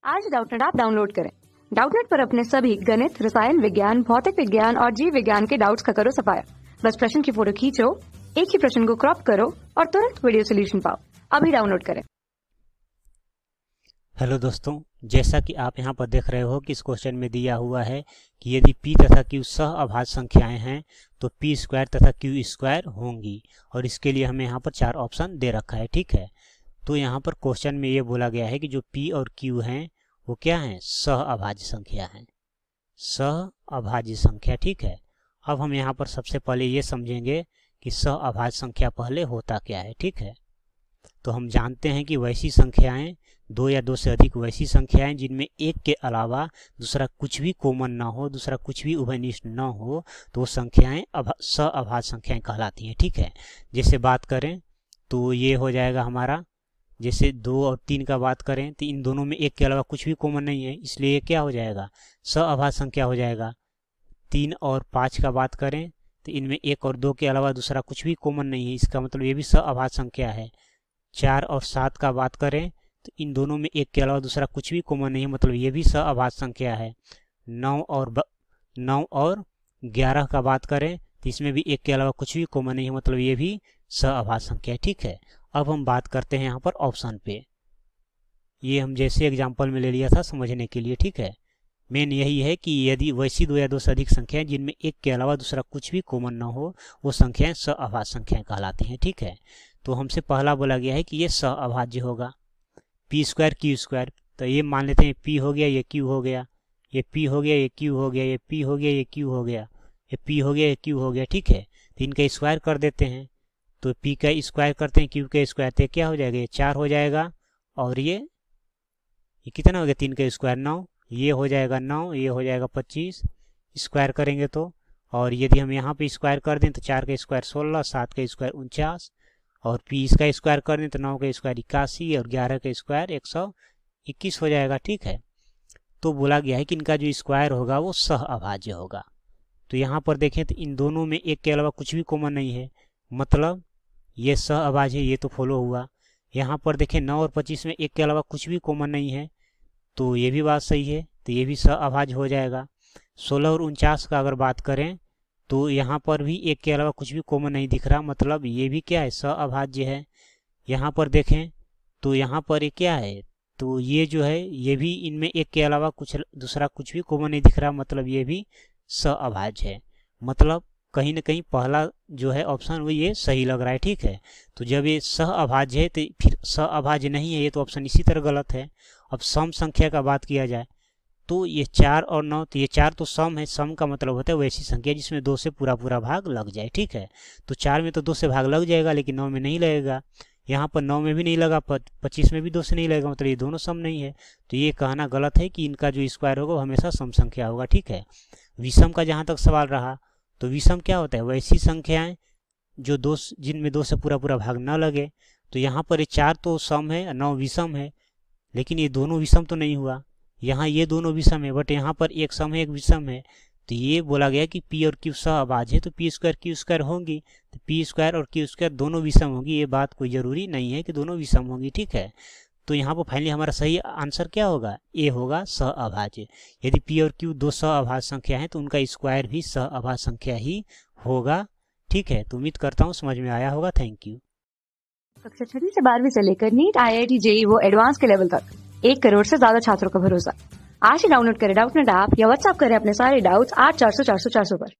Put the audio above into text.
आज Doubtnut app download करें। Doubtnut पर अपने सभी गणित, रसायन विज्ञान, भौतिक विज्ञान और जीव विज्ञान के डाउट्स का करो सफाया। बस प्रश्न की फोटो खींचो, एक ही प्रश्न को क्रॉप करो और तुरंत वीडियो सोल्यूशन पाओ। अभी डाउनलोड करें। हेलो दोस्तों, जैसा कि आप यहाँ पर देख रहे हो कि इस क्वेश्चन में दिया हुआ है कि यदि p तथा q सह अभाज्य संख्याएं हैं तो p स्क्वायर तथा q स्क्वायर होंगी, और इसके लिए हमें यहाँ पर 4 ऑप्शन दे रखा है। ठीक है, तो यहाँ पर क्वेश्चन में ये बोला गया है कि जो p और q हैं वो क्या हैं, सह अभाज्य संख्या हैं, सह अभाज्य संख्या। ठीक है, अब हम यहाँ पर सबसे पहले ये समझेंगे कि सह अभाज्य संख्या पहले होता क्या है। ठीक है, तो हम जानते हैं कि वैसी संख्याएं, दो या दो से अधिक वैसी संख्याएं जिनमें एक के अलावा दूसरा कुछ भी कॉमन ना हो, दूसरा कुछ भी उभयनिष्ठ ना हो, तो वो संख्याएं सह अभाज्य संख्याएं कहलाती हैं। ठीक है, जैसे बात करें तो ये हो जाएगा हमारा, जैसे 2 और 3 का बात करें तो इन दोनों में एक के अलावा कुछ भी कॉमन नहीं है, इसलिए ये क्या हो जाएगा, सह अभाज्य संख्या हो जाएगा। 3 और 5 का बात करें तो इनमें 1 और 2 के अलावा दूसरा कुछ भी कॉमन नहीं है, इसका मतलब ये भी सह अभाज्य संख्या है। 4 और 7 का बात करें तो इन दोनों में एक के अलावा दूसरा कुछ भी कॉमन नहीं है, मतलब ये भी सह अभाज्य संख्या है। 9 और 11 का बात करें तो इसमें भी एक के अलावा कुछ भी कॉमन नहीं है, मतलब ये भी सह अभाज्य संख्या है। ठीक है, अब हम बात करते हैं यहाँ पर ऑप्शन पे। ये हम जैसे एग्जाम्पल में ले लिया था समझने के लिए। ठीक है, मेन यही है कि यदि वैसी 2 या 2 से अधिक संख्याएं जिनमें एक के अलावा दूसरा कुछ भी कॉमन ना हो, वो संख्याएं सह अभाज्य संख्याएं कहलाती हैं। ठीक है, तो हमसे पहला बोला गया है कि ये सह अभाज्य होगा, p स्क्वायर q स्क्वायर। तो ये मान लेते हैं p हो गया, ये q हो गया, ये p हो गया, ये q हो गया, ये p हो गया, ये q हो गया, ये p हो गया, ये q हो गया। ठीक है, तो इनका स्क्वायर कर देते हैं, तो p का स्क्वायर करते हैं q का स्क्वायर, तो क्या हो जाएगा, ये 4 हो जाएगा, और ये कितना हो गया, 3 का स्क्वायर 9, ये हो जाएगा 9, ये हो जाएगा 25, स्क्वायर करेंगे तो। और यदि हम यहाँ पे स्क्वायर कर दें तो 4 का स्क्वायर 16, 7 का स्क्वायर 49, और p इसका स्क्वायर कर दें तो 9 का स्क्वायर 81 और 11 का स्क्वायर 121 हो जाएगा। ठीक है, तो बोला गया है कि इनका जो स्क्वायर होगा वो सह अभाज्य होगा। तो यहाँ पर देखें तो इन दोनों में एक के अलावा कुछ भी कॉमन नहीं है, मतलब ये सह अभाज्य है, ये तो फॉलो हुआ। यहाँ पर देखें 9 और 25 में एक के अलावा कुछ भी कॉमन नहीं है, तो ये भी बात सही है, तो ये भी सह अभाज्य हो जाएगा। 16 और 49 का अगर बात करें तो यहाँ पर भी एक के अलावा कुछ भी कॉमन नहीं दिख रहा, मतलब ये भी क्या है, सह अभाज्य है। यहाँ पर देखें तो यहाँ पर ये क्या है, तो ये जो है ये भी इनमें एक के अलावा कुछ दूसरा कुछ भी कॉमन नहीं दिख रहा, मतलब ये भी सह अभाज्य है। मतलब कहीं ना कहीं पहला जो है ऑप्शन वो ये सही लग रहा है। ठीक है, तो जब ये सह अभाज्य है तो फिर सह अभाज्य नहीं है, ये तो ऑप्शन इसी तरह गलत है। अब सम संख्या का बात किया जाए तो ये 4 और 9, तो ये 4 तो सम है, सम का मतलब होता है वैसी संख्या जिसमें 2 से पूरा पूरा भाग लग जाए। ठीक है, तो 4 में तो 2 से भाग लग जाएगा, लेकिन 9 में नहीं लगेगा। यहाँ पर 9 में भी नहीं लगा, 25 में भी 2 से नहीं लगेगा, मतलब ये दोनों सम नहीं है। तो ये कहना गलत है कि इनका जो स्क्वायर होगा वो हमेशा सम संख्या होगा। ठीक है, विषम का जहाँ तक सवाल रहा तो विषम क्या होता है, वैसी संख्याएं जो जिनमें 2 से पूरा पूरा भाग न लगे। तो यहाँ पर ये 4 तो सम है, 9 विषम है, लेकिन ये दोनों विषम तो नहीं हुआ। यहाँ ये दोनों विषम है, बट यहाँ पर एक सम है एक विषम है, तो ये बोला गया कि p और q सह अभाज्य है, तो p स्क्वायर q स्क्वायर होंगी, तो p स्क्वायर और q स्क्वायर दोनों विषम होंगी। ये बात कोई जरूरी नहीं है कि दोनों विषम होंगी। ठीक है, तो यहाँ पर फाइनली हमारा सही आंसर क्या होगा, ए होगा, सह अभाज्य। यदि p और q दो सह अभाज्य संख्या है तो उनका स्क्वायर भी सह अभाज्य संख्या ही होगा। ठीक है, तो उम्मीद करता हूँ समझ में आया होगा। Thank you. कक्षा 6 से 12वीं से लेकर नीट, IIT, JEE वो एडवांस के लेवल तक 1 करोड़ से ज्यादा छात्रों का भरोसा। आज ही डाउनलोड करें डाउटनेट ऐप या व्हाट्सएप करें अपने सारे डाउट्स 8400 400 400 पर।